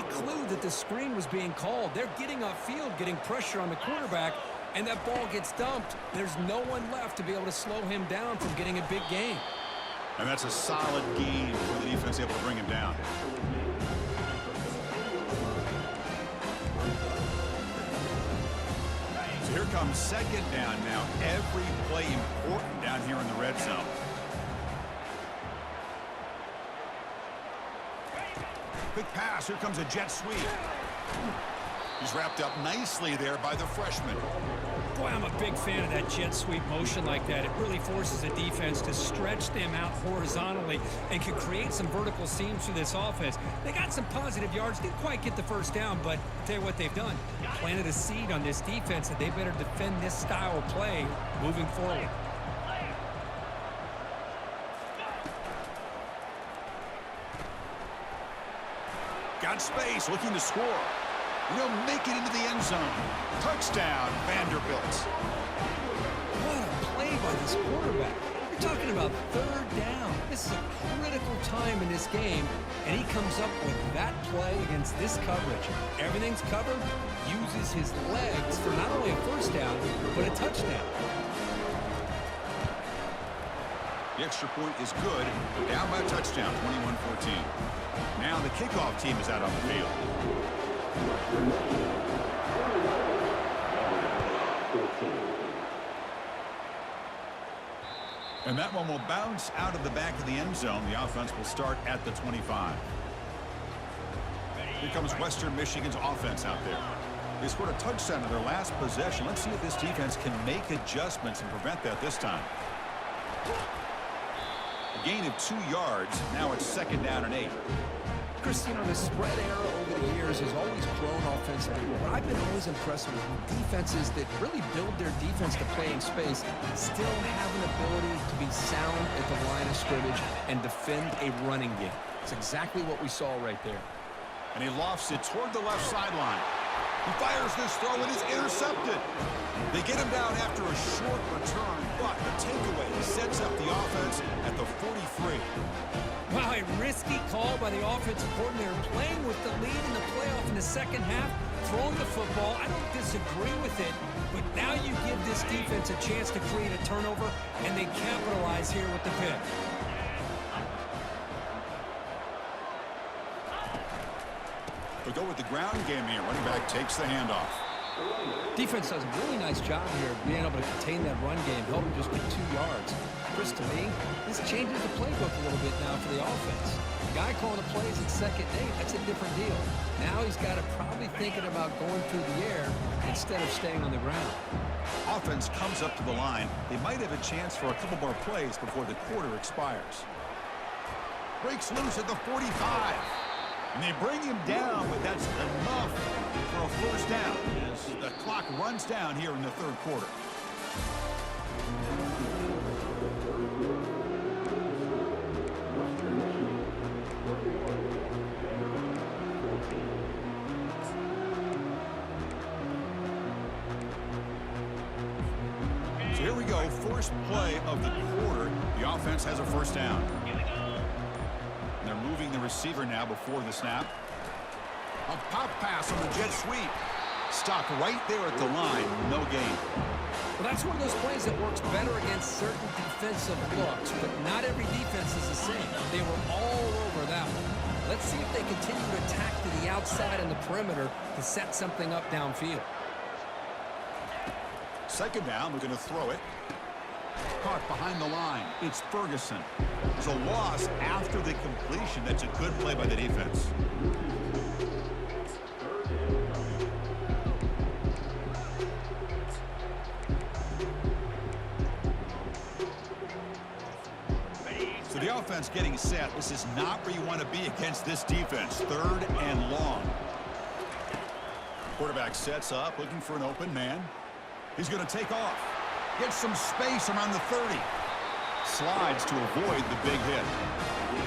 any clue that the screen was being called. They're getting upfield, getting pressure on the quarterback, and that ball gets dumped. There's no one left to be able to slow him down from getting a big gain. And that's a solid gain for the defense able to bring him down. So here comes second down now. Every play important down here in the red zone. Quick pass. Here comes a jet sweep. He's wrapped up nicely there by the freshman. Boy, I'm a big fan of that jet sweep motion like that. It really forces the defense to stretch them out horizontally and can create some vertical seams through this offense. They got some positive yards, didn't quite get the first down, but I'll tell you what they've done. Planted a seed on this defense that they better defend this style of play moving forward. Got space, looking to score. He'll make it into the end zone. Touchdown, Vanderbilt. What a play by this quarterback. You're talking about third down. This is a critical time in this game, and he comes up with that play against this coverage. Everything's covered, uses his legs for not only a first down, but a touchdown. The extra point is good. Down by a touchdown, 21-14. Now the kickoff team is out on the field. And that one will bounce out of the back of the end zone. The offense will start at the 25. Here comes Western Michigan's offense out there. They scored a touchdown in their last possession. Let's see if this defense can make adjustments and prevent that this time. A gain of 2 yards. Now it's second down and 8. Chris, you know, the spread era over the years has always grown offensively. But I've been always impressed with defenses that really build their defense to play in space, still have an ability to be sound at the line of scrimmage and defend a running game. It's exactly what we saw right there. And he lofts it toward the left sideline. He fires this throw and is intercepted. They get him down after a short return, but the takeaway sets up the offense at the 43. Wow, a risky call by the offensive coordinator, playing with the lead in the playoff in the second half, throwing the football. I don't disagree with it, but now you give this defense a chance to create a turnover, and they capitalize here with the pick. They go with the ground game here. Running back takes the handoff. Defense does a really nice job here of being able to contain that run game, help him just get 2 yards. Chris, to me, this changes the playbook a little bit now for the offense. The guy calling the plays at second and 8, that's a different deal. Now he's got to probably thinking about going through the air instead of staying on the ground. Offense comes up to the line. They might have a chance for a couple more plays before the quarter expires. Breaks loose at the 45. And they bring him down, but that's enough for a first down as the clock runs down here in the third quarter. So here we go, first play of the quarter. The offense has a first down. They're moving the receiver now before the snap. A pop pass on the jet sweep. Stopped right there at the line. No gain. Well, that's one of those plays that works better against certain defensive looks, but not every defense is the same. They were all over that one. Let's see if they continue to attack to the outside and the perimeter to set something up downfield. Second down, we're going to throw it. Caught behind the line. It's Ferguson. It's a loss after the completion. That's a good play by the defense. So the offense getting set. This is not where you want to be against this defense. Third and long. Quarterback sets up, looking for an open man. He's going to take off. Gets some space around the 30. Slides to avoid the big hit.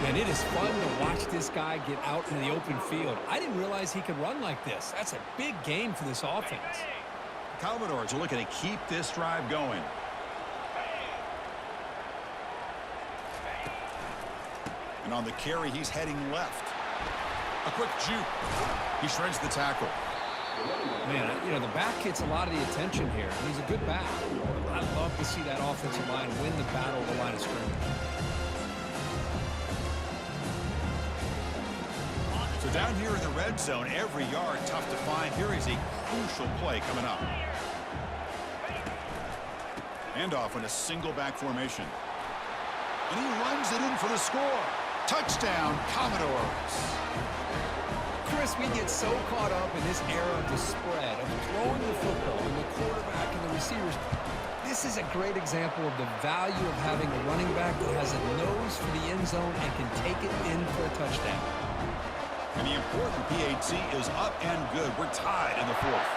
And it is fun to watch this guy get out in the open field. I didn't realize he could run like this. That's a big game for this offense. Commodores are looking to keep this drive going. And on the carry, he's heading left. A quick juke. He shreds the tackle. Man, you know, the back gets a lot of the attention here. He's a good back. I love to see that offensive line win the battle of the line of scrimmage. So down here in the red zone, every yard tough to find. Here is a crucial play coming up. Handoff in a single back formation. And he runs it in for the score. Touchdown, Commodores. Chris, we get so caught up in this era of the spread, of throwing the football and the quarterback and the receivers. This is a great example of the value of having a running back that has a nose for the end zone and can take it in for a touchdown. And the important PAT is up and good. We're tied in the fourth.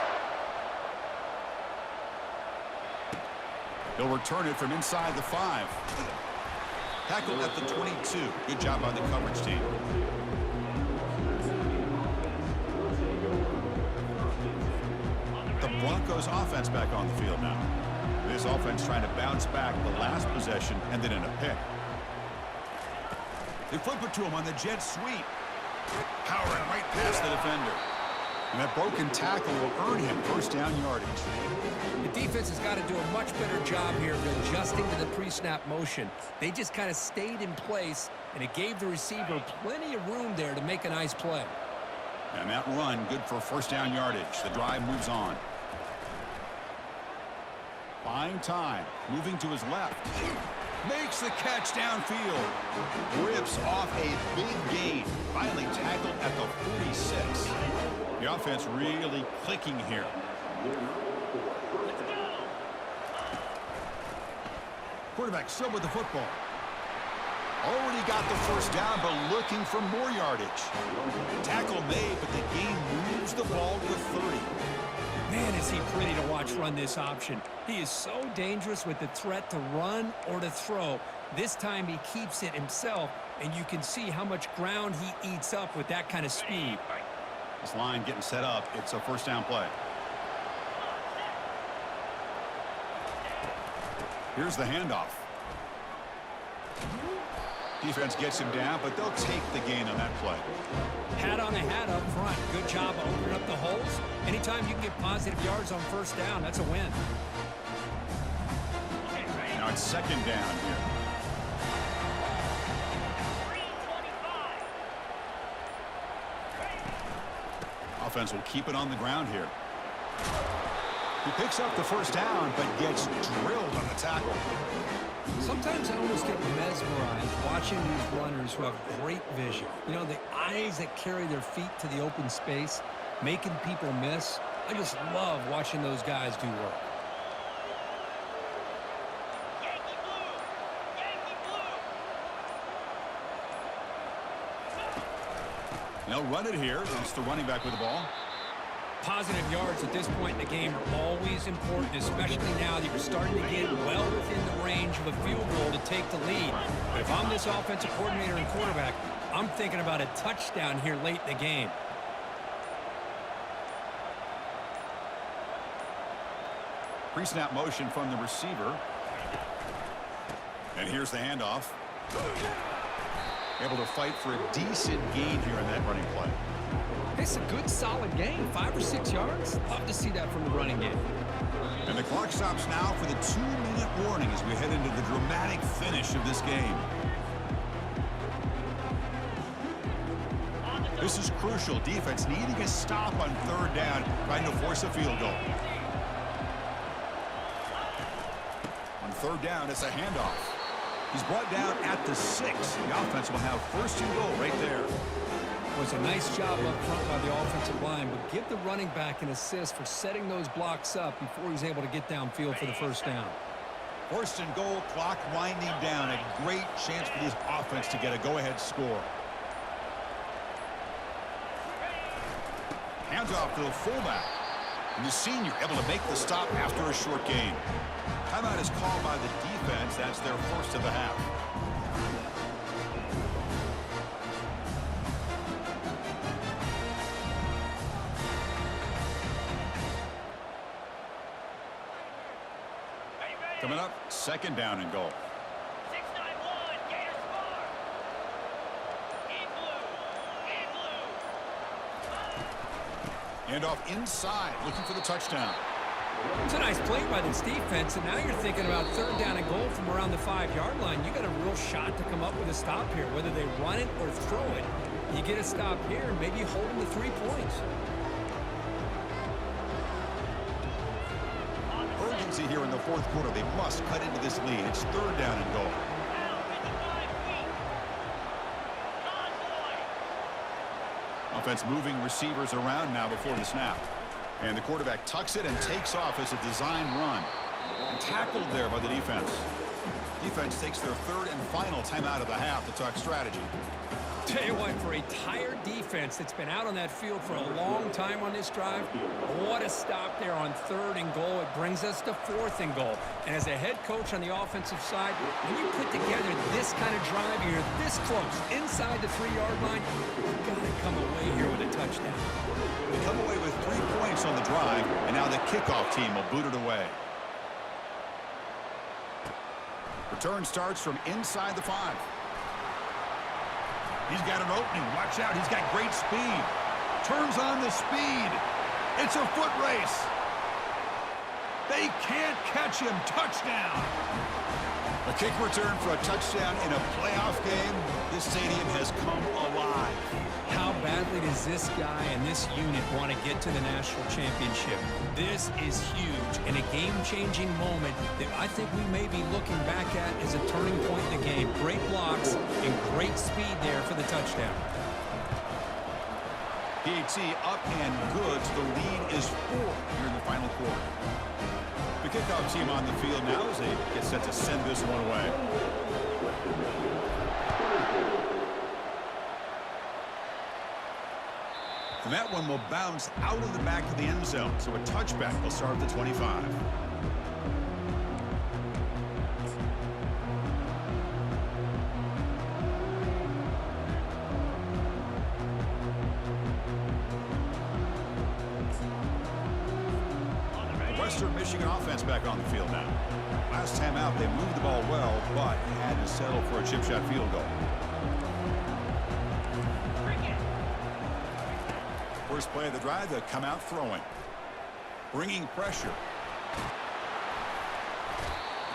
He'll return it from inside the 5. Tackled at the 22. Good job by the coverage team. The Broncos offense back on the field now. This offense trying to bounce back the last possession and then in a pick. They flip it to him on the jet sweep. Powering right past the defender. And that broken tackle will earn him first down yardage. The defense has got to do a much better job here of adjusting to the pre-snap motion. They just kind of stayed in place, and it gave the receiver plenty of room there to make a nice play. And that run, good for first down yardage. The drive moves on. Buying time, moving to his left. Makes the catch downfield. Rips off a big gain. Finally tackled at the 46. The offense really clicking here. Quarterback still with the football. Already got the first down, but looking for more yardage. Tackle made, but the gain moves the ball to the 30. Man, is he pretty to watch run this option. He is so dangerous with the threat to run or to throw. This time he keeps it himself, and you can see how much ground he eats up with that kind of speed. This line getting set up. It's a first down play. Here's the handoff. Defense gets him down, but they'll take the gain on that play. Hat on the hat up front. Good job of opening up the holes. Anytime you can get positive yards on first down, that's a win. Now it's second down here. Offense will keep it on the ground here. He picks up the first down, but gets drilled on the tackle. Sometimes I almost get mesmerized watching these runners who have great vision. You know, the eyes that carry their feet to the open space, making people miss. I just love watching those guys do work. They'll run it here. It's the running back with the ball. Positive yards at this point in the game are always important, especially now that you're starting to get well within the range of a field goal to take the lead. But if I'm this offensive coordinator and quarterback, I'm thinking about a touchdown here late in the game. Pre-snap motion from the receiver. And here's the handoff. Able to fight for a decent gain here in that running play. It's a good, solid gain. 5 or 6 yards. Love to see that from the running game. And the clock stops now for the 2-minute warning as we head into the dramatic finish of this game. This is crucial. Defense needing a stop on third down, trying to force a field goal. On third down, it's a handoff. He's brought down at the 6. The offense will have first and goal right there. It was a nice job up front by the offensive line, but give the running back an assist for setting those blocks up before he's able to get downfield for the first down. First and goal, clock winding down. A great chance for this offense to get a go-ahead score. Hands off to the fullback. And the senior able to make the stop after a short gain. Timeout is called by the defense. That's their first of the half. Coming up, second down and goal. 691, Gators score. In blue, in blue. And off inside, looking for the touchdown. It's a nice play by this defense, and now you're thinking about third down and goal from around the 5-yard line. You got a real shot to come up with a stop here, whether they run it or throw it. You get a stop here, and maybe hold them to 3 points. Urgency here in the fourth quarter. They must cut into this lead. It's third down and goal. Offense moving receivers around now before the snap. And the quarterback tucks it and takes off as a design run. Tackled there by the defense. Defense takes their third and final timeout of the half to talk strategy. Tell you what, for a tired defense that's been out on that field for a long time on this drive, what a stop there on third and goal. It brings us to fourth and goal. And as a head coach on the offensive side, when you put together this kind of drive, you're this close, inside the 3-yard line, you've got to come away here with a touchdown. They come away with 3 points on the drive, and now the kickoff team will boot it away. Return starts from inside the 5. He's got an opening. Watch out. He's got great speed. Turns on the speed. It's a foot race. They can't catch him. Touchdown. A kick return for a touchdown in a playoff game. This stadium has come alive. How badly does this guy and this unit want to get to the national championship? This is huge and a game-changing moment that I think we may be looking back at as a turning point in the game. Great blocks and great speed there for the touchdown. PAT up and good. The lead is 4 here in the final quarter. The kickoff team on the field now as they get set to send this one away. And that one will bounce out of the back of the end zone. So a touchback will start at the 25. The Western Michigan offense back on the field now. Last time out, they moved the ball well, but had to settle for a chip shot field goal. First play of the drive, they come out throwing. Bringing pressure.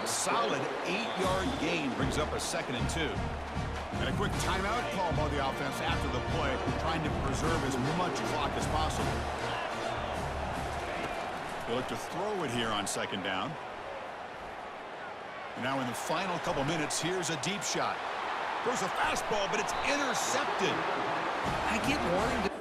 A solid 8-yard gain brings up a 2nd and 2. And a quick timeout call by the offense after the play, trying to preserve as much clock as possible. They look to throw it here on 2nd down. And now in the final couple minutes, here's a deep shot. Throws a fastball, but it's intercepted. I get wanting to...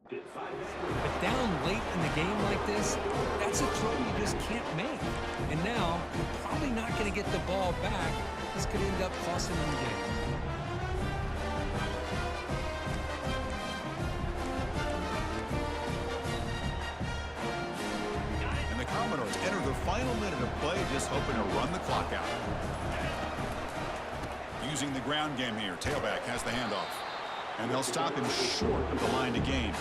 But down late in the game like this, that's a throw you just can't make. And now, you're probably not going to get the ball back. This could end up costing them the game. And the Commodores enter the final minute of play, just hoping to run the clock out. Using the ground game here, tailback has the handoff. And they'll stop him short of the line to gain.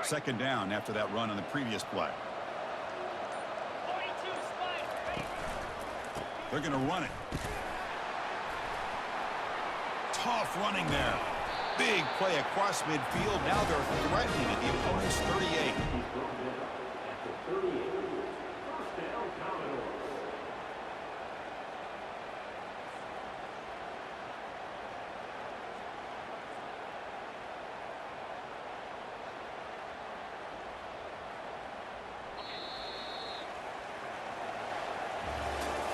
Second down after that run on the previous play. They're going to run it. Tough running there. Big play across midfield. Now they're threatening at the opponent's 38.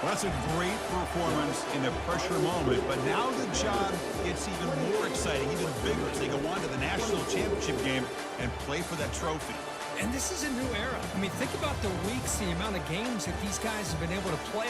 Well, that's a great performance in a pressure moment, but now the job gets even more exciting, even bigger as they go on to the national championship game and play for that trophy. And this is a new era. I mean, think about the weeks, the amount of games that these guys have been able to play